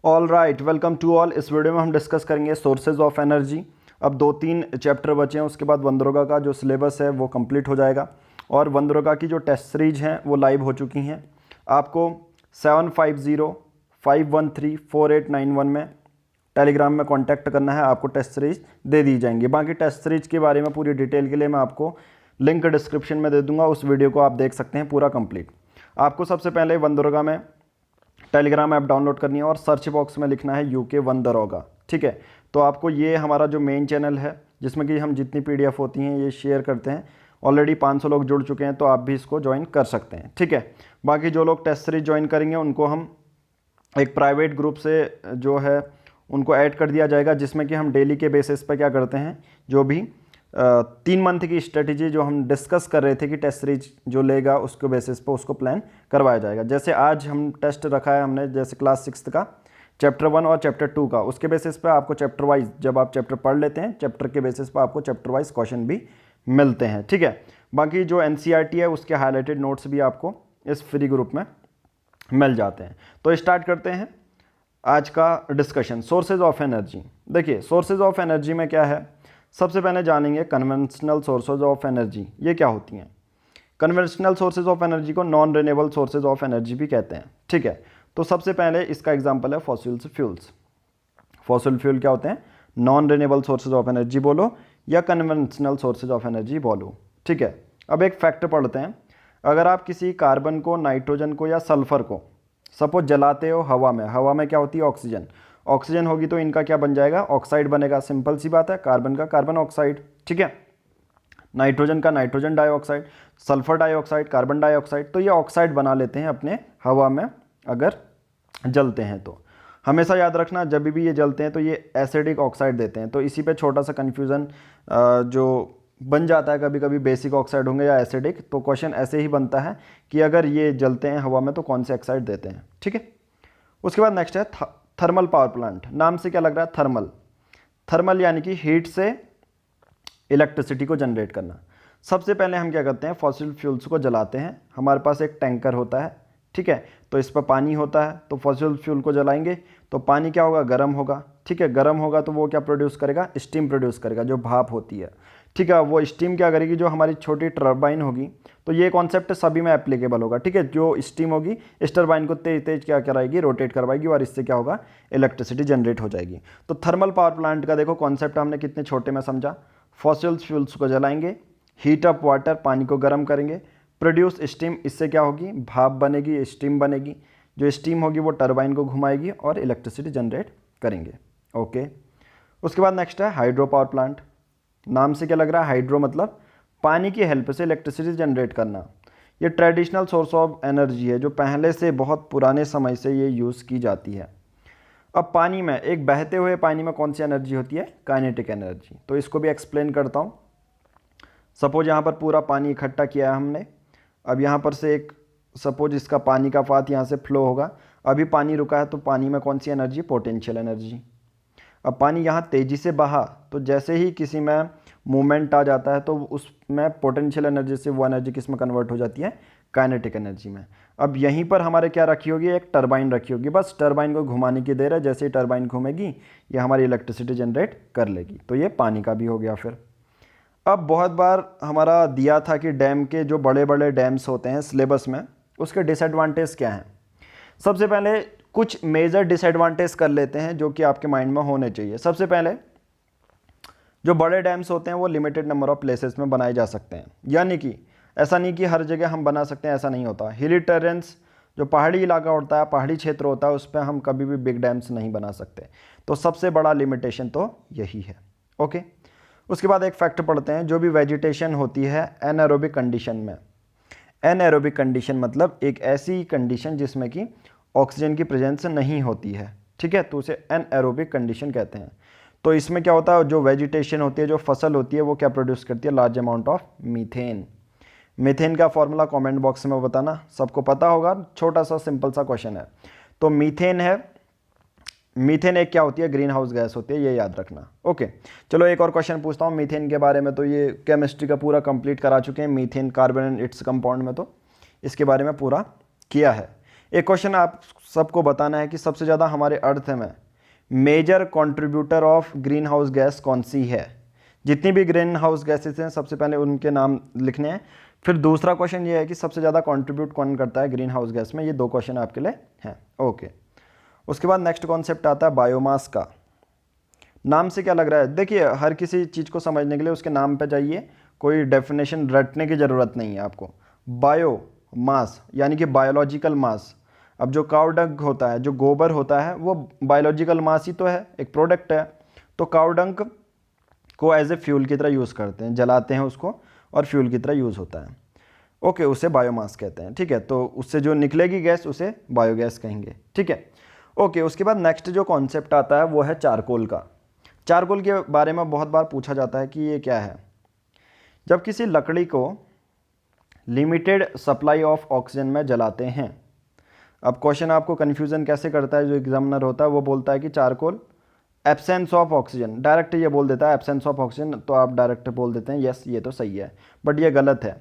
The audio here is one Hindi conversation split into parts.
All right, welcome to all. इस वीडियो में हम डिस्कस करेंगे सोर्सेज ऑफ एनर्जी। अब 2-3 चैप्टर बचे हैं, उसके बाद वंदरोगा का जो सिलेबस है वो कंप्लीट हो जाएगा और वंदरोगा की जो टेस्ट सीरीज हैं वो लाइव हो चुकी हैं। आपको 7505134891 में टेलीग्राम में कांटेक्ट करना है, आपको टेस्ट सीरीज दे दी जाएंगी। बाकी टेस्ट सीरीज के बारे में पूरी डिटेल के लिए मैं आपको लिंक डिस्क्रिप्शन में दे दूंगा, उस वीडियो को आप देख सकते हैं पूरा कंप्लीट। आपको सबसे पहले वंदरोगा में टेलीग्राम ऐप डाउनलोड करनी है और सर्च बॉक्स में लिखना है यूके वंदरोगा, ठीक है। तो आपको ये हमारा जो मेन चैनल है जिसमें कि हम जितनी पीडीएफ होती हैं ये शेयर करते हैं, ऑलरेडी 500 लोग जुड़ चुके हैं, तो आप भी इसको ज्वाइन कर सकते हैं, ठीक है। बाकी जो लोग टेस्ट सीरीज ज्वाइन करेंगे उनको हम एक प्राइवेट ग्रुप से जो है उनको ऐड कर दिया जाएगा, जिसमें कि हम डेली के बेसिस पे क्या करते हैं, जो भी 3 मंथ की स्ट्रेटेजी जो हम डिस्कस कर रहे थे कि टेस्ट सीरीज जो लेगा उसके बेसिस पे उसको प्लान करवाया जाएगा। जैसे आज हम टेस्ट रखा है हमने, जैसे क्लास 6 का चैप्टर 1 और चैप्टर 2 का, उसके बेसिस पे आपको चैप्टर वाइज जब आप चैप्टर पढ़ लेते हैं, चैप्टर के बेसिस पे आपको चैप्टर वाइज क्वेश्चन भी मिलते हैं, ठीक है। बाकी जो एनसीईआरटी है उसके हाईलाइटेड नोट्स भी आपको इस फ्री ग्रुप में मिल जाते हैं। तो स्टार्ट करते हैं आज का डिस्कशन, सोर्सेज ऑफ एनर्जी। देखिए सोर्सेज ऑफ एनर्जी में क्या है, सबसे पहले जानेंगे कन्वेंशनल सोर्सेज ऑफ एनर्जी ये क्या होती हैं। कन्वेंशनल सोर्सेज ऑफ एनर्जी को non renewable sources of energy भी कहते हैं, ठीक है। तो सबसे पहले इसका एग्जांपल है फॉसिल फ्यूल्स। फॉसिल फ्यूल क्या होते हैं, non renewable sources of energy बोलो या कन्वेंशनल सोर्सेज ऑफ एनर्जी बोलो, ठीक है। अब एक फैक्ट पढ़ते हैं, अगर आप किसी कार्बन को, नाइट्रोजन को या सल्फर को सपोज जलाते हो हवा में क्या होती है, ऑक्सीजन। ऑक्सीजन होगी तो इनका क्या बन जाएगा, ऑक्साइड बनेगा, सिंपल सी बात है, कार्बन का कार्बन ऑक्साइड, ठीक है। नाइट्रोजन का nitrogen dioxide, sulphur dioxide, carbon dioxide, तो ये ऑक्साइड बना लेते हैं अपने हवा में अगर जलते हैं। तो हमेशा याद रखना जब भी ये जलते हैं तो ये एसिडिक ऑक्साइड देते हैं। तो इसी पे छोटा सा कन्फ्यूज़न जो बन जाता है, कभी कभी बेसिक ऑक्साइड होंगे या एसिडिक, तो क्वेश्चन ऐसे ही बनता है कि अगर ये जलते हैं हवा में तो कौन से ऑक्साइड देते हैं, ठीक है। उसके बाद नेक्स्ट है थर्मल पावर प्लांट। नाम से क्या लग रहा है, थर्मल। थर्मल यानी कि हीट से इलेक्ट्रिसिटी को जनरेट करना। सबसे पहले हम क्या करते हैं, फॉसिल फ्यूल्स को जलाते हैं। हमारे पास एक टैंकर होता है, ठीक है, तो इस पर पानी होता है, तो फॉसिल फ्यूल को जलाएंगे तो पानी क्या होगा, गर्म होगा, ठीक है। गर्म होगा तो वो क्या प्रोड्यूस करेगा, स्टीम प्रोड्यूस करेगा, जो भाप होती है, ठीक है। वो स्टीम क्या करेगी, जो हमारी छोटी टर्बाइन होगी, तो ये कॉन्सेप्ट सभी में एप्लीकेबल होगा, ठीक है। जो स्टीम होगी इस टर्बाइन को तेज तेज क्या कराएगी, रोटेट करवाएगी और इससे क्या होगा, इलेक्ट्रिसिटी जनरेट हो जाएगी। तो थर्मल पावर प्लांट का देखो कॉन्सेप्ट हमने कितने छोटे में समझा। फॉसिल फ्यूल्स को जलाएंगे, हीट अप वाटर, पानी को गर्म करेंगे, प्रोड्यूस स्टीम, इससे क्या होगी, भाप बनेगी, स्टीम बनेगी, जो स्टीम होगी वो टर्बाइन को घुमाएगी और इलेक्ट्रिसिटी जनरेट करेंगे, ओके। उसके बाद नेक्स्ट है हाइड्रो पावर प्लांट। नाम से क्या लग रहा है, हाइड्रो मतलब पानी की हेल्प से इलेक्ट्रिसिटी जनरेट करना। ये ट्रेडिशनल सोर्स ऑफ एनर्जी है जो पहले से बहुत पुराने समय से ये यूज़ की जाती है। अब पानी में, एक बहते हुए पानी में कौन सी एनर्जी होती है, काइनेटिक एनर्जी। तो इसको भी एक्सप्लेन करता हूँ। सपोज यहाँ पर पूरा पानी इकट्ठा किया है हमने, अब यहाँ पर से एक सपोज इसका पानी का पाथ यहाँ से फ्लो होगा, अभी पानी रुका है तो पानी में कौन सी एनर्जी, पोटेंशियल एनर्जी। अब पानी यहाँ तेज़ी से बहा तो जैसे ही किसी में मूवमेंट आ जाता है तो उसमें पोटेंशियल एनर्जी से वो एनर्जी किस में कन्वर्ट हो जाती है, काइनेटिक एनर्जी में। अब यहीं पर हमारे क्या रखी होगी, एक टरबाइन रखी होगी, बस टरबाइन को घुमाने की देर है, जैसे ही टरबाइन घूमेगी ये हमारी इलेक्ट्रिसिटी जनरेट कर लेगी। तो ये पानी का भी हो गया। फिर अब बहुत बार हमारा दिया था कि डैम के जो बड़े बड़े डैम्स होते हैं सिलेबस में, उसके डिसएडवांटेज क्या हैं। सबसे पहले कुछ मेजर डिसएडवांटेज कर लेते हैं जो कि आपके माइंड में होने चाहिए। सबसे पहले जो बड़े डैम्स होते हैं वो लिमिटेड नंबर ऑफ प्लेसेस में बनाए जा सकते हैं, यानी कि ऐसा नहीं कि हर जगह हम बना सकते हैं, ऐसा नहीं होता। हिली टेरेंस जो पहाड़ी इलाका होता है, पहाड़ी क्षेत्र होता है, उस पर हम कभी भी बिग डैम्स नहीं बना सकते। तो सबसे बड़ा लिमिटेशन तो यही है, ओके। उसके बाद एक फैक्ट पढ़ते हैं, जो भी वेजिटेशन होती है एनारोबिक कंडीशन में। एनारोबिक कंडीशन मतलब एक ऐसी कंडीशन जिसमें कि ऑक्सीजन की प्रेजेंस नहीं होती है, ठीक है, तो उसे एनारोबिक कंडीशन कहते हैं। तो इसमें क्या होता है, जो वेजिटेशन होती है, जो फसल होती है, वो क्या प्रोड्यूस करती है, large amount of methane. Methane का फॉर्मूला कमेंट बॉक्स में बताना, सबको पता होगा, छोटा सा सिंपल सा क्वेश्चन है। तो मीथेन है, मीथेन एक क्या होती है, ग्रीन हाउस गैस होती है, ये याद रखना, ओके। चलो एक और क्वेश्चन पूछता हूँ मीथेन के बारे में। तो ये केमिस्ट्री का पूरा कंप्लीट करा चुके हैं, methane, carbon and its compound में तो इसके बारे में पूरा किया है। एक क्वेश्चन आप सबको बताना है कि सबसे ज़्यादा हमारे अर्थ में major contributor of green house gas कौन सी है। जितनी भी ग्रीन हाउस गैसेस हैं सबसे पहले उनके नाम लिखने हैं। फिर दूसरा क्वेश्चन ये है कि सबसे ज़्यादा कंट्रीब्यूट कौन करता है ग्रीन हाउस गैस में। ये 2 क्वेश्चन आपके लिए हैं। ओके, उसके बाद नेक्स्ट कॉन्सेप्ट आता है बायोमास का। नाम से क्या लग रहा है? देखिए, हर किसी चीज़ को समझने के लिए उसके नाम पे जाइए, कोई डेफिनेशन रटने की ज़रूरत नहीं है आपको। बायो मास यानी कि बायोलॉजिकल मास। अब जो काउ डंग होता है, जो गोबर होता है, वो बायोलॉजिकल मास ही तो है, एक प्रोडक्ट है। तो काउ डंग को एज ए फ्यूल की तरह यूज़ करते हैं, जलाते हैं उसको और फ्यूल की तरह यूज़ होता है। ओके, उसे बायोमास कहते हैं। ठीक है, तो उससे जो निकलेगी गैस उसे बायोगैस कहेंगे। ठीक है, ओके। उसके बाद नेक्स्ट जो कॉन्सेप्ट आता है वो है चारकोल का। चारकोल के बारे में बहुत बार पूछा जाता है कि ये क्या है। जब किसी लकड़ी को लिमिटेड सप्लाई ऑफ ऑक्सीजन में जलाते हैं। अब क्वेश्चन आपको कन्फ्यूज़न कैसे करता है, जो एग्जामिनर होता है वो बोलता है कि charcoal absence of oxygen, direct ये बोल देता है एब्सेंस ऑफ ऑक्सीजन, तो आप डायरेक्ट बोल देते हैं यस ये तो सही है, बट ये गलत है।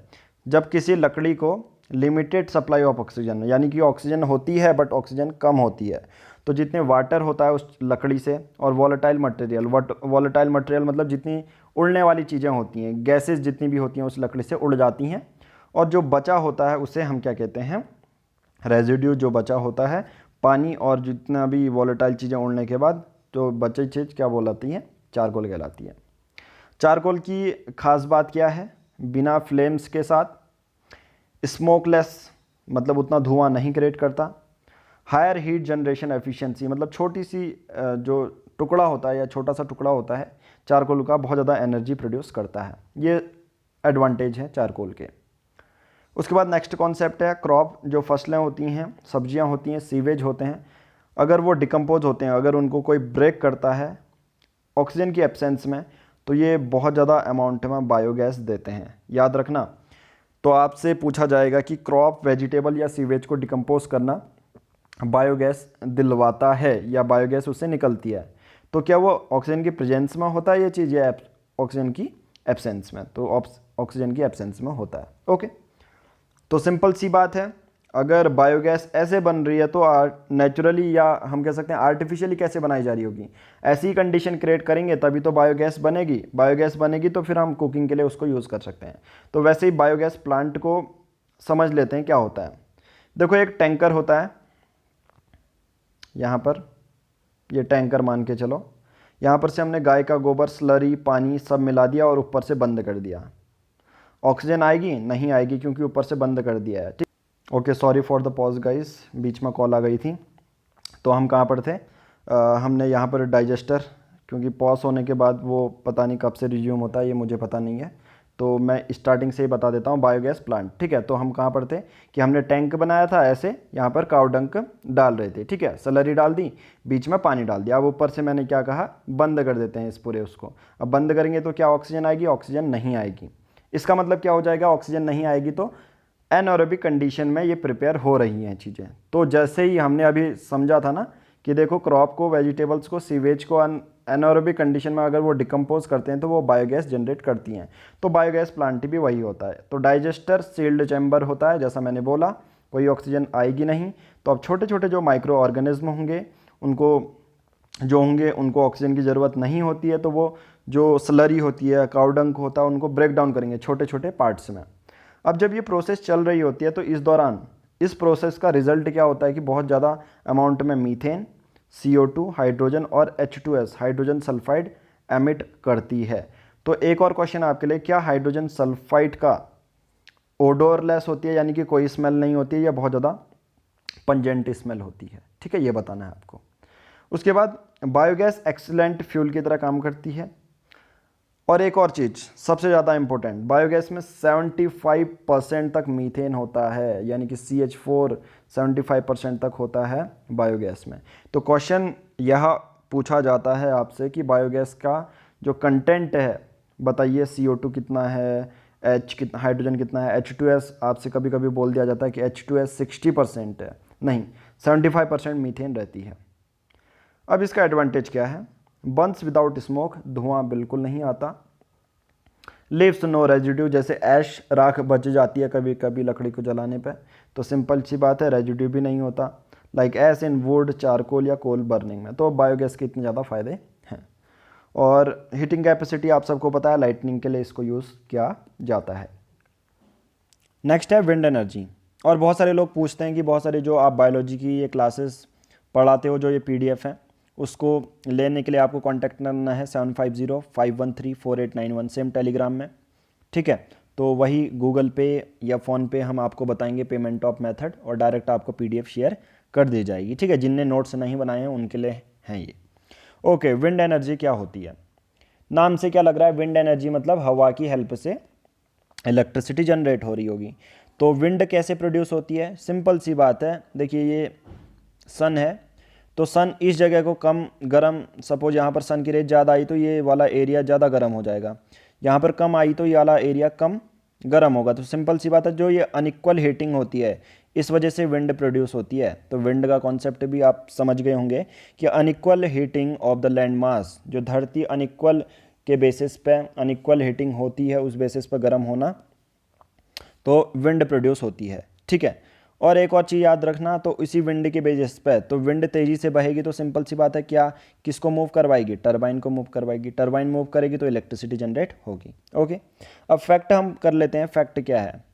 जब किसी लकड़ी को लिमिटेड सप्लाई ऑफ ऑक्सीजन, यानी कि ऑक्सीजन होती है बट ऑक्सीजन कम होती है, तो जितने वाटर होता है उस लकड़ी से और वॉलेटाइल मटेरियल, वॉलेटाइल मटेरियल मतलब जितनी उड़ने वाली चीज़ें होती हैं, गैसेस जितनी भी होती हैं उस लकड़ी से उड़ जाती हैं, और जो बचा होता है उसे हम क्या कहते हैं, रेजिड्यू। जो बचा होता है पानी और जितना भी वॉलेटाइल चीज़ें उड़ने के बाद तो बची चीज़ क्या बोलाती है, चारकोल कहलाती है। चारकोल की खास बात क्या है? बिना फ्लेम्स के साथ, स्मोकलेस मतलब उतना धुआं नहीं क्रिएट करता, हायर हीट जनरेशन एफिशिएंसी मतलब छोटी सी जो टुकड़ा होता है या छोटा सा टुकड़ा होता है चारकोल का, बहुत ज़्यादा एनर्जी प्रोड्यूस करता है। ये एडवांटेज है चारकोल के। उसके बाद नेक्स्ट कॉन्सेप्ट है क्रॉप। जो फसलें होती हैं, सब्जियां होती हैं, सीवेज होते हैं, अगर वो डिकम्पोज होते हैं, अगर उनको कोई ब्रेक करता है ऑक्सीजन की एब्सेंस में, तो ये बहुत ज़्यादा अमाउंट में बायोगैस देते हैं। याद रखना। तो आपसे पूछा जाएगा कि क्रॉप, वेजिटेबल या सीवेज को डिकम्पोज करना बायोगैस दिलवाता है या बायोगैस उससे निकलती है, तो क्या वो ऑक्सीजन की प्रेजेंस में होता है ये चीज़ या ऑक्सीजन की एब्सेंस में? तो ऑक्सीजन की एब्सेंस में होता है। ओके, तो सिंपल सी बात है, अगर बायोगैस ऐसे बन रही है तो नेचुरली या हम कह सकते हैं आर्टिफिशियली कैसे बनाई जा रही होगी, ऐसी कंडीशन क्रिएट करेंगे तभी तो बायोगैस बनेगी। बायोगैस बनेगी तो फिर हम कुकिंग के लिए उसको यूज़ कर सकते हैं। तो वैसे ही बायोगैस प्लांट को समझ लेते हैं क्या होता है। देखो, एक टैंकर होता है, यहाँ पर ये टैंकर मान के चलो, यहाँ पर से हमने गाय का गोबर, स्लरी, पानी सब मिला दिया और ऊपर से बंद कर दिया। ऑक्सीजन आएगी? नहीं आएगी, क्योंकि ऊपर से बंद कर दिया है। ठीक, okay, sorry for the pause guys, बीच में कॉल आ गई थी। तो हम कहाँ पर थे? हमने यहाँ पर डाइजेस्टर, क्योंकि पॉज होने के बाद वो पता नहीं कब से रिज्यूम होता है, ये मुझे पता नहीं है, तो मैं स्टार्टिंग से ही बता देता हूँ। बायोगैस प्लांट, ठीक है। तो हम कहाँ पर थे कि हमने टैंक बनाया था ऐसे, यहाँ पर काउ डंक डाल रहे थे, ठीक है, स्लरी डाल दी, बीच में पानी डाल दिया। अब ऊपर से मैंने क्या कहा, बंद कर देते हैं इस पूरे उसको। अब बंद करेंगे तो क्या ऑक्सीजन आएगी? ऑक्सीजन नहीं आएगी। इसका मतलब क्या हो जाएगा? ऑक्सीजन नहीं आएगी तो एनएरोबिक कंडीशन में ये प्रिपेयर हो रही हैं चीज़ें। तो जैसे ही हमने अभी समझा था ना कि देखो, क्रॉप को, वेजिटेबल्स को, सीवेज को एनएरोबिक कंडीशन में अगर वो डिकम्पोज करते हैं तो वो बायोगैस जनरेट करती हैं। तो बायोगैस प्लांट भी वही होता है। तो डाइजेस्टर सील्ड चैम्बर होता है, जैसा मैंने बोला, कोई ऑक्सीजन आएगी नहीं। तो अब छोटे छोटे जो माइक्रो ऑर्गेनिज्म होंगे उनको ऑक्सीजन की ज़रूरत नहीं होती है, तो वो जो स्लरी होती है, काउ डंक होता है, उनको ब्रेक डाउन करेंगे छोटे छोटे पार्ट्स में। अब जब ये प्रोसेस चल रही होती है तो इस दौरान इस प्रोसेस का रिजल्ट क्या होता है कि बहुत ज़्यादा अमाउंट में मीथेन, CO2, हाइड्रोजन और H2S, हाइड्रोजन सल्फाइड एमिट करती है। तो एक और क्वेश्चन आपके लिए, क्या हाइड्रोजन सल्फाइड का ओडोरलेस होती है, यानी कि कोई स्मेल नहीं होती है, या बहुत ज़्यादा पंजेंट स्मेल होती है? ठीक है, ये बताना है आपको। उसके बाद बायोगैस एक्सीलेंट फ्यूल की तरह काम करती है। और एक और चीज़ सबसे ज़्यादा इंपॉर्टेंट, बायोगैस में 75% तक मीथेन होता है, यानी कि CH4 75% तक होता है बायोगैस में। तो क्वेश्चन यह पूछा जाता है आपसे कि बायोगैस का जो कंटेंट है बताइए, CO2 कितना है, हाइड्रोजन कितना है, H2S आपसे कभी कभी बोल दिया जाता है कि H2S 60% है, नहीं 75% मीथेन रहती है। अब इसका एडवांटेज क्या है? बर्न्स विदाउट स्मोक, धुआं बिल्कुल नहीं आता। लीव्स नो रेजिड्यू, जैसे ऐश राख बच जाती है कभी कभी लकड़ी को जलाने पे, तो सिंपल सी बात है रेजिड्यू भी नहीं होता। Like S in would, charcoal या कोल बर्निंग में। तो बायोगैस के इतने ज़्यादा फायदे हैं। और हीटिंग कैपेसिटी आप सबको पता है, लाइटनिंग के लिए इसको यूज़ किया जाता है। नेक्स्ट है विंड एनर्जी। और बहुत सारे लोग पूछते हैं कि बहुत सारे जो आप बायोलॉजी की ये क्लासेस पढ़ाते हो, जो ये PDF है, उसको लेने के लिए आपको कांटेक्ट करना है 7505134891 सेम टेलीग्राम में, ठीक है। तो वही गूगल पे या फ़ोन पे हम आपको बताएंगे पेमेंट ऑफ मेथड, और डायरेक्ट आपको PDF शेयर कर दी जाएगी, ठीक है। जिनने नोट्स नहीं बनाए हैं उनके लिए हैं ये। ओके, विंड एनर्जी क्या होती है? नाम से क्या लग रहा है? विंड एनर्जी मतलब हवा की हेल्प से इलेक्ट्रिसिटी जनरेट हो रही होगी। तो विंड कैसे प्रोड्यूस होती है? सिंपल सी बात है, देखिए ये सन है, तो सन इस जगह को कम गर्म, सपोज यहाँ पर सन की रेज ज़्यादा आई तो ये वाला एरिया ज़्यादा गर्म हो जाएगा, यहाँ पर कम आई तो ये वाला एरिया कम गर्म होगा। तो सिंपल सी बात है, जो ये अनइक्वल हीटिंग होती है इस वजह से विंड प्रोड्यूस होती है। तो विंड का कॉन्सेप्ट भी आप समझ गए होंगे कि unequal heating of the land mass, जो धरती अनइक्वल के बेसिस पे अनइक्वल हीटिंग होती है, उस बेसिस पर गर्म होना, तो विंड प्रोड्यूस होती है, ठीक है। और एक और चीज़ याद रखना, तो इसी विंड के बेसिस पे, तो विंड तेज़ी से बहेगी तो सिंपल सी बात है क्या, किसको मूव करवाएगी? टरबाइन को मूव करवाएगी। टरबाइन मूव करेगी तो इलेक्ट्रिसिटी जनरेट होगी। ओके, अब फैक्ट हम कर लेते हैं। फैक्ट क्या है?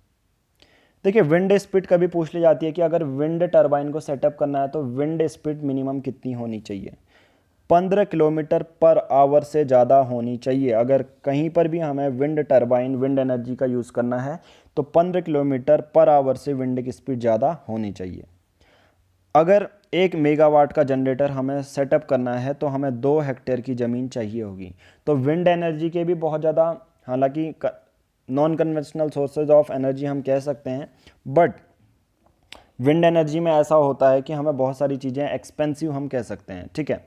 देखिए, विंड स्पीड कभी पूछ ली जाती है कि अगर विंड टरबाइन को सेटअप करना है तो विंड स्पीड मिनिमम कितनी होनी चाहिए? 15 किलोमीटर पर आवर से ज़्यादा होनी चाहिए। अगर कहीं पर भी हमें विंड टरबाइन, विंड एनर्जी का यूज़ करना है तो 15 किलोमीटर पर आवर से विंड की स्पीड ज़्यादा होनी चाहिए। अगर 1 मेगावाट का जनरेटर हमें सेटअप करना है तो हमें 2 हेक्टेयर की ज़मीन चाहिए होगी। तो विंड एनर्जी के भी बहुत ज़्यादा, हालांकि non conventional sources of energy हम कह सकते हैं, बट विंड एनर्जी में ऐसा होता है कि हमें बहुत सारी चीज़ें एक्सपेंसिव हम कह सकते हैं, ठीक है।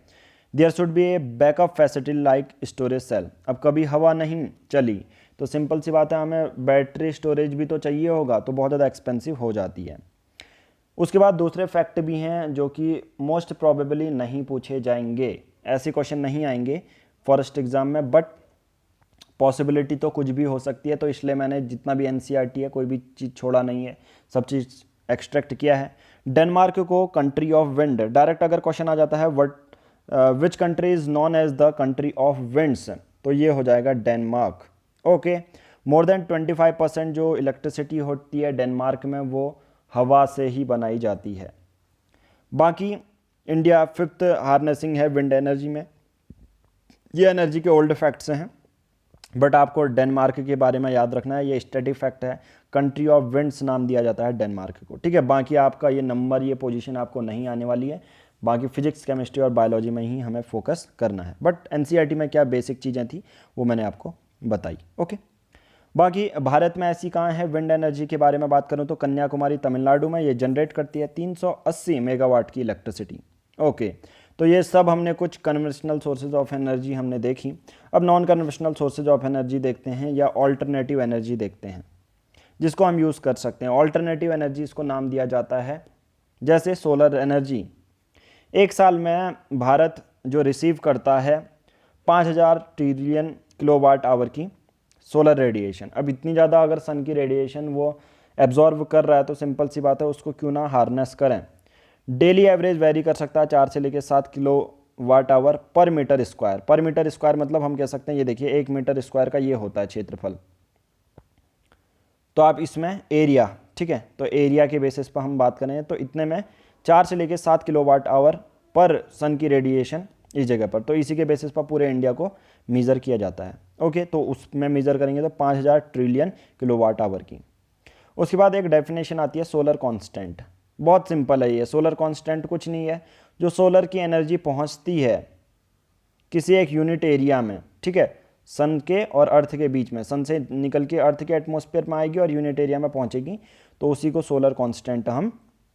There should be a backup facility like storage cell. अब कभी हवा नहीं चली तो सिंपल सी बात है, हमें बैटरी स्टोरेज भी तो चाहिए होगा, तो बहुत ज़्यादा एक्सपेंसिव हो जाती है। उसके बाद दूसरे फैक्ट भी हैं जो कि मोस्ट प्रोबेबली नहीं पूछे जाएंगे, ऐसे क्वेश्चन नहीं आएंगे फॉरेस्ट एग्जाम में, बट पॉसिबिलिटी तो कुछ भी हो सकती है। तो इसलिए मैंने जितना भी NCERT है कोई भी चीज़ छोड़ा नहीं है, सब चीज़ एक्सट्रैक्ट किया है। डेनमार्क को कंट्री ऑफ विंड, डायरेक्ट अगर क्वेश्चन आ जाता है which country is known as the country of winds, तो ये हो जाएगा डेनमार्क। ओके, मोर देन 25% जो इलेक्ट्रिसिटी होती है डेनमार्क में वो हवा से ही बनाई जाती है। बाकी इंडिया 5th हार्नेसिंग है विंड एनर्जी में। ये एनर्जी के ओल्ड फैक्ट्स हैं, बट आपको डेनमार्क के बारे में याद रखना है, ये स्टैटिक फैक्ट है। कंट्री ऑफ विंड्स नाम दिया जाता है डेनमार्क को, ठीक है। बाकी आपका ये नंबर, ये पोजीशन आपको नहीं आने वाली है, बाकी फिजिक्स, केमिस्ट्री और बायोलॉजी में ही हमें फोकस करना है। बट NCERT में क्या बेसिक चीज़ें थी वो मैंने आपको बताई। ओके, बाकी भारत में ऐसी कहाँ है विंड एनर्जी के बारे में बात करूँ तो कन्याकुमारी तमिलनाडु में ये जनरेट करती है 380 मेगावाट की इलेक्ट्रिसिटी। ओके, तो ये सब हमने कुछ कन्वेंशनल सोर्सेज ऑफ एनर्जी हमने देखी। अब non conventional sources of energy देखते हैं, या ऑल्टरनेटिव एनर्जी देखते हैं जिसको हम यूज़ कर सकते हैं। ऑल्टरनेटिव एनर्जी इसको नाम दिया जाता है, जैसे सोलर एनर्जी। एक साल में भारत जो रिसीव करता है 5000 ट्रिलियन किलोवाट आवर की सोलर रेडिएशन। अब इतनी ज़्यादा अगर सन की रेडिएशन वो एब्जॉर्व कर रहा है तो सिंपल सी बात है उसको क्यों ना हार्नेस करें। डेली एवरेज वेरी कर सकता है 4 से लेकर 7 किलोवाट आवर पर मीटर स्क्वायर। पर मीटर स्क्वायर मतलब हम कह सकते हैं, ये देखिए 1 मीटर स्क्वायर का ये होता है क्षेत्रफल, तो आप इसमें एरिया, ठीक है, तो एरिया के बेसिस पर हम बात करें तो इतने में 4 से लेकर 7 किलोवाट आवर पर सन की रेडिएशन इस जगह पर, तो इसी के बेसिस पर पूरे इंडिया को मेज़र किया जाता है। ओके, तो उसमें मेज़र करेंगे तो 5000 ट्रिलियन किलोवाट आवर की। उसके बाद एक डेफिनेशन आती है सोलर कांस्टेंट। बहुत सिंपल है ये। सोलर कांस्टेंट कुछ नहीं है, जो सोलर की एनर्जी पहुंचती है किसी एक यूनिट एरिया में, ठीक है, सन के और अर्थ के बीच में, सन से निकल के अर्थ के एटमॉस्फेयर में आएगी और यूनिट एरिया में पहुंचेगी, तो उसी को सोलर कांस्टेंट हम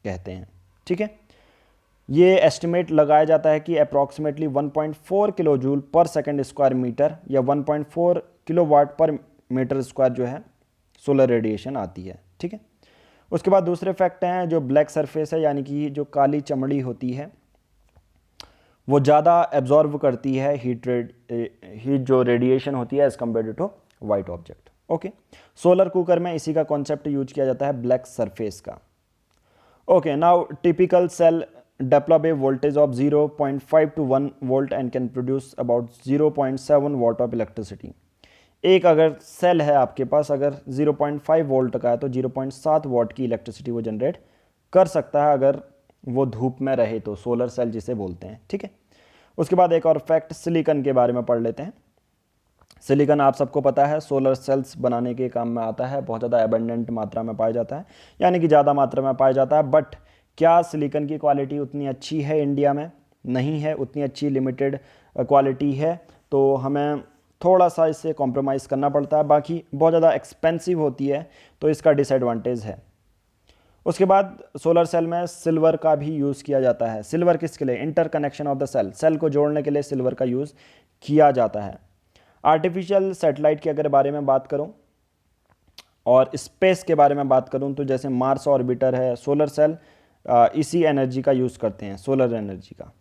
कहते हैं, ठीक है। ये एस्टिमेट लगाया जाता है कि approximately 1.4 kilo joule per second square meter या 1.4 किलोवाट पर मीटर स्क्वायर जो है सोलर रेडिएशन आती है, ठीक है। उसके बाद दूसरे फैक्ट हैं, जो ब्लैक सरफेस है यानी कि जो काली चमड़ी होती है वो ज़्यादा एब्जॉर्व करती है हीट जो रेडिएशन होती है as compare to white object. Okay, solar cooker में इसी का कॉन्सेप्ट यूज किया जाता है, ब्लैक सरफेस का। Okay, now typical cell develop a voltage of 0.5 to 1 volt and can produce about 0.7 watt of electricity। एक अगर सेल है आपके पास, अगर 0.5 वोल्ट का है तो 0.7 वॉट की इलेक्ट्रिसिटी वो जनरेट कर सकता है अगर वो धूप में रहे तो, सोलर सेल जिसे बोलते हैं। ठीक है, उसके बाद एक और फैक्ट सिलिकॉन के बारे में पढ़ लेते हैं। सिलिकॉन आप सबको पता है सोलर सेल्स बनाने के काम में आता है, बहुत ज़्यादा एबंडेंट मात्रा में पाया जाता है, यानी कि ज़्यादा मात्रा में पाया जाता है। बट क्या सिलिकॉन की क्वालिटी उतनी अच्छी है इंडिया में? नहीं है, उतनी अच्छी लिमिटेड क्वालिटी है, तो हमें थोड़ा सा इससे कॉम्प्रोमाइज़ करना पड़ता है। बाकी बहुत ज़्यादा एक्सपेंसिव होती है तो इसका डिसएडवांटेज है। उसके बाद सोलर सेल में सिल्वर का भी यूज़ किया जाता है। सिल्वर किसके लिए? Interconnection of the cell, cell को जोड़ने के लिए सिल्वर का यूज़ किया जाता है। आर्टिफिशियल सैटेलाइट के अगर बारे में बात करूं और स्पेस के बारे में बात करूं तो जैसे मार्स ऑर्बिटर है, सोलर सेल इसी एनर्जी का यूज़ करते हैं, सोलर एनर्जी का।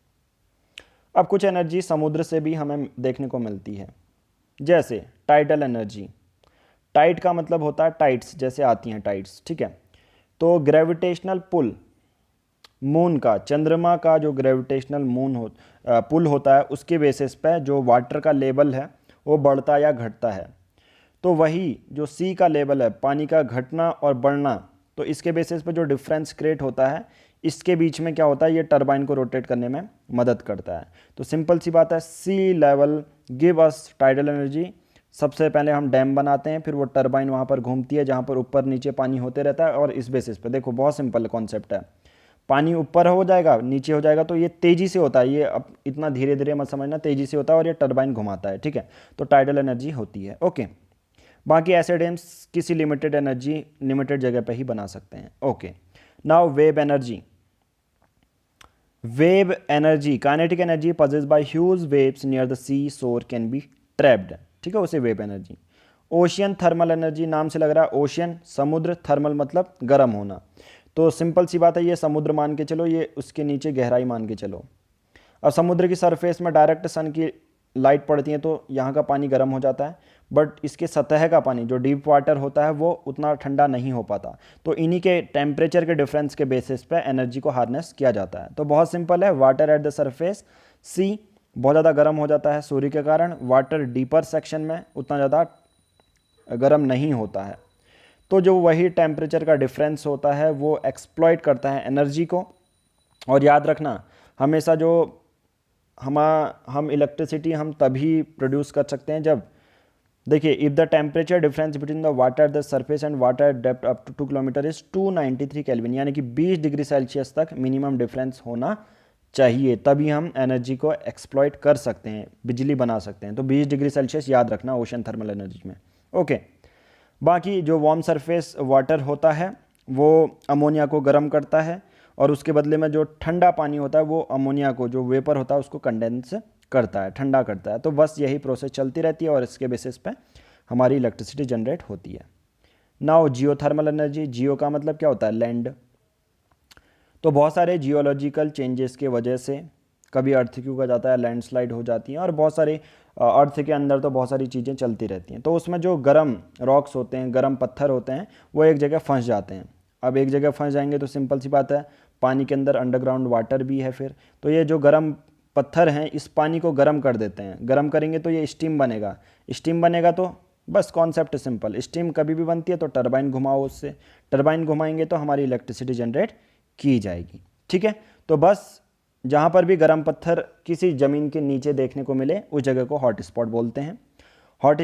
अब कुछ एनर्जी समुद्र से भी हमें देखने को मिलती है, जैसे टाइडल एनर्जी। टाइड का मतलब होता है टाइड्स, जैसे आती हैं टाइड्स। ठीक है, तो ग्रेविटेशनल पुल मून का, चंद्रमा का जो ग्रेविटेशनल पुल होता है उसके बेसिस पे जो वाटर का लेवल है वो बढ़ता या घटता है। तो वही जो सी का लेवल है, पानी का घटना और बढ़ना, तो इसके बेसिस पे जो डिफरेंस क्रिएट होता है, इसके बीच में क्या होता है, ये टरबाइन को रोटेट करने में मदद करता है। तो सिंपल सी बात है, sea level give us tidal energy. सबसे पहले हम डैम बनाते हैं, फिर वो टरबाइन वहाँ पर घूमती है जहाँ पर ऊपर नीचे पानी होते रहता है, और इस बेसिस पे देखो बहुत सिंपल कॉन्सेप्ट है, पानी ऊपर हो जाएगा नीचे हो जाएगा, तो ये तेज़ी से होता है, ये अब इतना धीरे धीरे मत समझना, तेज़ी से होता है और ये टरबाइन घुमाता है। ठीक है, तो टाइडल एनर्जी होती है। ओके, बाकी ऐसे डैम्स किसी लिमिटेड एनर्जी लिमिटेड जगह पे ही बना सकते हैं। Okay, now wave energy. Wave energy, kinetic energy possessed by huge waves near the sea shore can be trapped. ठीक है, उसे wave energy. Ocean thermal energy, नाम से लग रहा है ओशियन समुद्र, थर्मल मतलब गर्म होना, तो सिंपल सी बात है, ये समुद्र मान के चलो, ये उसके नीचे गहराई मान के चलो। अब समुद्र की सरफेस में डायरेक्ट सन की लाइट पड़ती है तो यहाँ का पानी गर्म हो जाता है, बट इसके सतह का पानी जो डीप वाटर होता है वो उतना ठंडा नहीं हो पाता, तो इन्हीं के टेम्परेचर के डिफरेंस के बेसिस पे एनर्जी को हार्नेस किया जाता है। तो बहुत सिंपल है, वाटर एट द सरफेस सी बहुत ज़्यादा गर्म हो जाता है सूर्य के कारण, वाटर डीपर सेक्शन में उतना ज़्यादा गर्म नहीं होता है। तो जो वही टेम्परेचर का डिफरेंस होता है वो एक्सप्लॉइट करता है एनर्जी को। और याद रखना हमेशा, जो हम इलेक्ट्रिसिटी हम तभी प्रोड्यूस कर सकते हैं जब, देखिए, if the temperature difference between the water at the surface and water depth up to 2 kilometer is 293 kelvin, यानी कि 20 डिग्री सेल्सियस तक मिनिमम डिफरेंस होना चाहिए, तभी हम एनर्जी को एक्सप्लॉइट कर सकते हैं, बिजली बना सकते हैं। तो 20 डिग्री सेल्सियस याद रखना ओशन थर्मल एनर्जी में। ओके, बाकी जो वार्म सरफेस वाटर होता है वो अमोनिया को गर्म करता है, और उसके बदले में जो ठंडा पानी होता है वो अमोनिया को, जो वेपर होता है, उसको कंडेंस करता है, ठंडा करता है। तो बस यही प्रोसेस चलती रहती है और इसके बेसिस पे हमारी इलेक्ट्रिसिटी जनरेट होती है। नाउ जियो थर्मल एनर्जी। जियो का मतलब क्या होता है? लैंड। तो बहुत सारे जियोलॉजिकल चेंजेस के वजह से कभी अर्थक्वेक आ जाता है, लैंडस्लाइड हो जाती हैं, और बहुत सारे अर्थ के अंदर तो बहुत सारी चीज़ें चलती रहती हैं। तो उसमें जो गर्म रॉक्स होते हैं, गर्म पत्थर होते हैं, वो एक जगह फंस जाते हैं। अब एक जगह फंस जाएंगे तो सिंपल सी बात है, पानी के अंदर अंडरग्राउंड वाटर भी है फिर, तो ये जो गर्म पत्थर हैं इस पानी को गर्म कर देते हैं। गर्म करेंगे तो ये स्टीम बनेगा, स्टीम बनेगा तो बस कॉन्सेप्ट सिंपल, स्टीम कभी भी बनती है तो टरबाइन घुमाओ, उससे टरबाइन घुमाएंगे तो हमारी इलेक्ट्रिसिटी जनरेट की जाएगी। ठीक है, तो बस जहाँ पर भी गर्म पत्थर किसी ज़मीन के नीचे देखने को मिले उस जगह को हॉट स्पॉट बोलते हैं। हॉट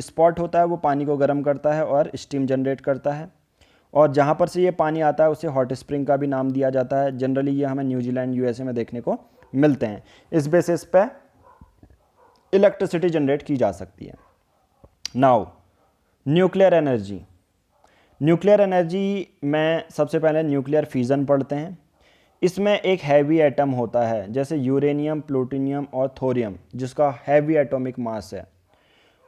स्पॉट होता है वो पानी को गर्म करता है और स्टीम जनरेट करता है, और जहाँ पर से ये पानी आता है उसे हॉट स्प्रिंग का भी नाम दिया जाता है। जनरली ये हमें न्यूजीलैंड यूएसए में देखने को मिलते हैं। इस बेसिस पे इलेक्ट्रिसिटी जनरेट की जा सकती है। Now nuclear energy. Nuclear energy में सबसे पहले न्यूक्लियर फ्यूज़न पढ़ते हैं। इसमें एक हैवी एटम होता है, जैसे यूरेनियम, प्लूटोनियम और थोरियम, जिसका हैवी एटॉमिक मास है,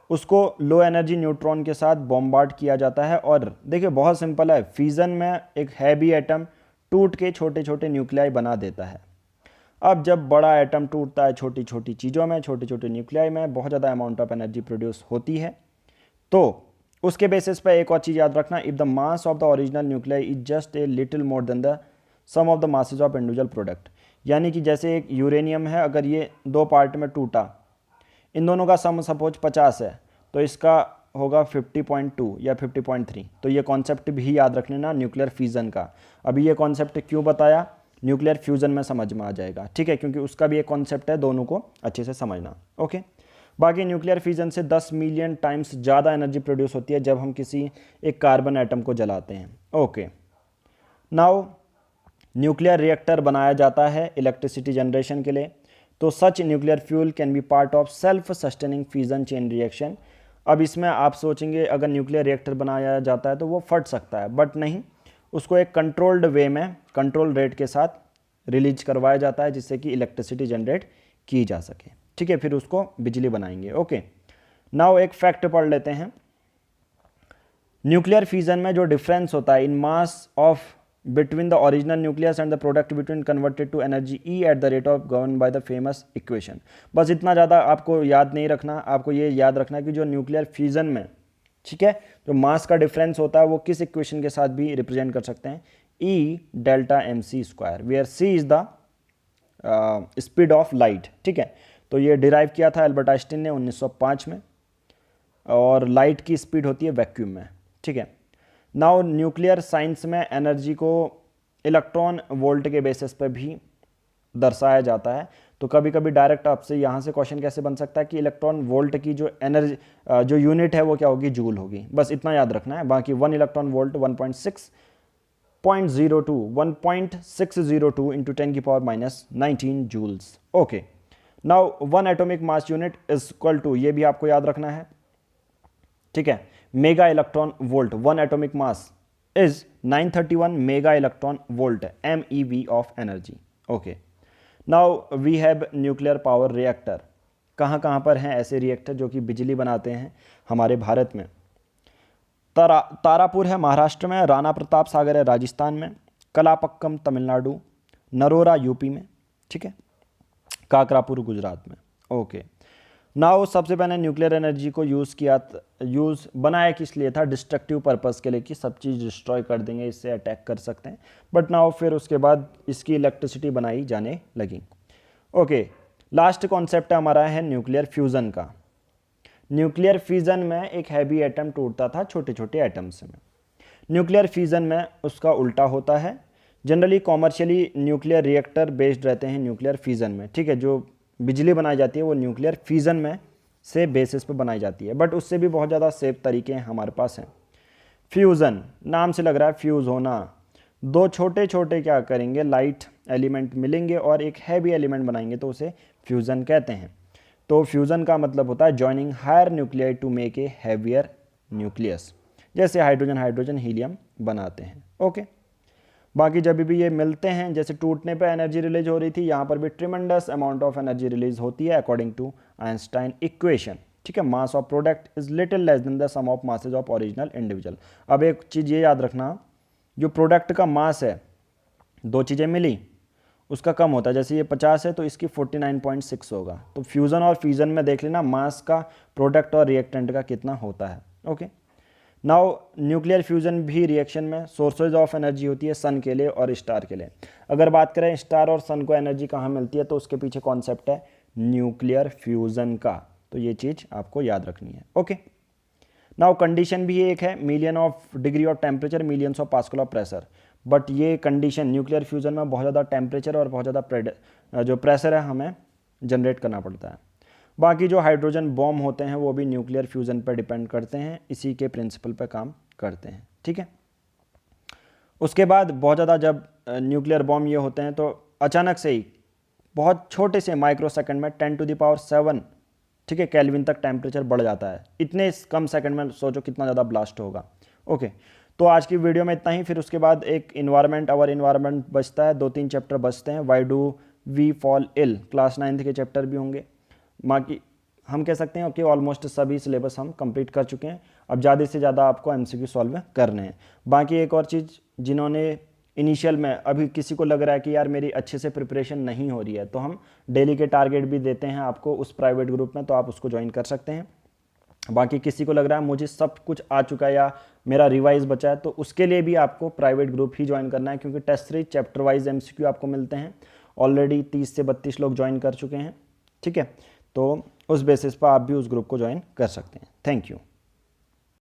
उसको लो एनर्जी न्यूट्रॉन के साथ बॉम्बार्ड किया जाता है। और देखिए बहुत सिंपल है, फ्यूज़न में एक हैवी एटम टूट के छोटे छोटे न्यूक्लियाई बना देता है। अब जब बड़ा एटम टूटता है छोटी छोटी चीज़ों में, छोटे छोटे न्यूक्लियाई में, बहुत ज़्यादा अमाउंट ऑफ एनर्जी प्रोड्यूस होती है। तो उसके बेसिस पे एक और चीज़ याद रखना, if the mass of the original nuclei is just a little more than the sum of the masses of individual product. यानी कि जैसे एक यूरेनियम है, अगर ये दो पार्ट में टूटा, इन दोनों का सम सपोज 50 है, तो इसका होगा 50.2 या 50.3। तो ये कॉन्सेप्ट भी याद रख लेना न्यूक्लियर फ्यूज़न का। अभी ये कॉन्सेप्ट क्यों बताया, न्यूक्लियर फ्यूज़न में समझ में आ जाएगा, ठीक है, क्योंकि उसका भी एक कॉन्सेप्ट है, दोनों को अच्छे से समझना। ओके, बाकी न्यूक्लियर फ्यूज़न से 10 मिलियन टाइम्स ज़्यादा एनर्जी प्रोड्यूस होती है जब हम किसी एक कार्बन एटम को जलाते हैं। ओके, नाउ न्यूक्लियर रिएक्टर बनाया जाता है इलेक्ट्रिसिटी जनरेशन के लिए। तो such nuclear fuel can be part of self sustaining fusion chain reaction. अब इसमें आप सोचेंगे अगर न्यूक्लियर रिएक्टर बनाया जाता है तो वो फट सकता है, बट नहीं, उसको एक कंट्रोल्ड वे में कंट्रोल रेट के साथ रिलीज करवाया जाता है जिससे कि इलेक्ट्रिसिटी जनरेट की जा सके, ठीक है, फिर उसको बिजली बनाएंगे। ओके, नाउ एक फैक्ट पढ़ लेते हैं। न्यूक्लियर फ्यूजन में जो डिफरेंस होता है in mass of between the original nucleus and the product between converted to energy E at the rate of governed by the famous equation। बस इतना ज़्यादा आपको याद नहीं रखना, आपको ये याद रखना कि जो न्यूक्लियर फ्यूजन में, ठीक है, जो मास का डिफरेंस होता है वो किस इक्वेशन के साथ भी रिप्रेजेंट कर सकते हैं, E delta M C square, where C is the speed of light, ठीक है। तो ये डिराइव किया था एल्बर्ट आइंस्टीन ने 1905 में, और लाइट की स्पीड होती है वैक्यूम में, ठीक है। नाउ न्यूक्लियर साइंस में एनर्जी को इलेक्ट्रॉन वोल्ट के बेसिस पे भी दर्शाया जाता है। तो कभी कभी डायरेक्ट आपसे यहाँ से क्वेश्चन कैसे बन सकता है कि इलेक्ट्रॉन वोल्ट की जो एनर्जी जो यूनिट है वो क्या होगी, जूल होगी, बस इतना याद रखना है। बाकी 1 इलेक्ट्रॉन वोल्ट 1.602 इंटू 10 की power -19 joules. Okay, now 1 atomic mass unit is equal to, ये भी आपको याद रखना है, ठीक है, mega electron volt. 1 atomic mass is 931 mega electron volt, MeV of energy. Okay, now we have nuclear power reactor. कहाँ पर हैं ऐसे रिएक्टर जो कि बिजली बनाते हैं हमारे भारत में? तारापुर है महाराष्ट्र में, राणा प्रताप सागर है राजस्थान में, कलापक्कम तमिलनाडु, नरोरा यूपी में, ठीक है, काकरापुर गुजरात में। ओके, नाउ सबसे पहले न्यूक्लियर एनर्जी को यूज़ बनाया किस लिए था, डिस्ट्रक्टिव पर्पस के लिए, कि सब चीज़ डिस्ट्रॉय कर देंगे, इससे अटैक कर सकते हैं। बट नाउ फिर उसके बाद इसकी इलेक्ट्रिसिटी बनाई जाने लगी। ओके, लास्ट कॉन्सेप्ट हमारा है न्यूक्लियर फ्यूज़न का। न्यूक्लियर फ्यूज़न में एक हैवी एटम टूटता था छोटे छोटे एटम्स में। न्यूक्लियर फ्यूज़न में उसका उल्टा होता है। Generally commercially nuclear reactor based रहते हैं न्यूक्लियर फ्यूज़न में, ठीक है, जो बिजली बनाई जाती है वो न्यूक्लियर फ्यूज़न में से बेसिस पे बनाई जाती है, बट उससे भी बहुत ज़्यादा सेफ तरीके हैं हमारे पास हैं। फ्यूज़न नाम से लग रहा है फ्यूज़ होना, दो छोटे छोटे क्या करेंगे, लाइट एलिमेंट मिलेंगे और एक हैवी एलिमेंट बनाएंगे, तो उसे फ्यूज़न कहते हैं। तो फ्यूज़न का मतलब होता है joining higher nuclei to make a heavier nucleus, जैसे हाइड्रोजन हाइड्रोजन हीलियम बनाते हैं। ओके, बाकी जब भी ये मिलते हैं, जैसे टूटने पे एनर्जी रिलीज हो रही थी, यहाँ पर भी tremendous amount of energy release होती है अकॉर्डिंग टू आइंस्टाइन इक्वेशन, ठीक है। Mass of product is little less than the sum of masses of original individual. अब एक चीज़ ये याद रखना, जो प्रोडक्ट का मास है, दो चीज़ें मिली, उसका कम होता है, जैसे ये 50 है तो इसकी 49.6 होगा। तो फ्यूज़न और फ्यूज़न में देख लेना मास का प्रोडक्ट और रिएक्टेंट का कितना होता है। ओके, नाउ न्यूक्लियर फ्यूज़न भी रिएक्शन में सोर्सेज ऑफ एनर्जी होती है सन के लिए और स्टार के लिए। अगर बात करें स्टार और सन को एनर्जी कहाँ मिलती है, तो उसके पीछे कॉन्सेप्ट है न्यूक्लियर फ्यूज़न का, तो ये चीज़ आपको याद रखनी है। ओके, नाउ कंडीशन भी एक है, million of degree of temperature, millions of pascal of pressure. But ये कंडीशन न्यूक्लियर फ्यूज़न में बहुत ज़्यादा टेम्परेचर और बहुत ज़्यादा जो प्रेशर है हमें जनरेट करना पड़ता है। बाकी जो हाइड्रोजन बॉम्ब होते हैं वो भी न्यूक्लियर फ्यूज़न पर डिपेंड करते हैं, इसी के प्रिंसिपल पर काम करते हैं, ठीक है। उसके बाद बहुत ज़्यादा जब न्यूक्लियर बॉम्ब ये होते हैं तो अचानक से ही बहुत छोटे से माइक्रो सेकंड में 10⁻7, ठीक है, केल्विन तक टेम्परेचर बढ़ जाता है। इतने कम सेकंड में सोचो कितना ज़्यादा ब्लास्ट होगा। ओके, तो आज की वीडियो में इतना ही। फिर उसके बाद एक इन्वायरमेंट, आवर इन्वायरमेंट बचता है, 2-3 चैप्टर बचते हैं। Why do we fall ill, class 9th के चैप्टर भी होंगे। बाकी हम कह सकते हैं कि ऑलमोस्ट सभी सिलेबस हम कंप्लीट कर चुके हैं। अब ज़्यादा से ज़्यादा आपको MCQ सॉल्व करने हैं। बाकी एक और चीज़, जिन्होंने इनिशियल में अभी किसी को लग रहा है कि यार मेरी अच्छे से प्रिपरेशन नहीं हो रही है, तो हम डेली के टारगेट भी देते हैं आपको उस प्राइवेट ग्रुप में, तो आप उसको ज्वाइन कर सकते हैं। बाकी किसी को लग रहा है मुझे सब कुछ आ चुका है या मेरा रिवाइज बचा है, तो उसके लिए भी आपको प्राइवेट ग्रुप ही ज्वाइन करना है, क्योंकि test series chapter wise MCQ आपको मिलते हैं। ऑलरेडी 30 से 32 लोग ज्वाइन कर चुके हैं, ठीक है। तो उस बेसिस पर आप भी उस ग्रुप को ज्वाइन कर सकते हैं। Thank you.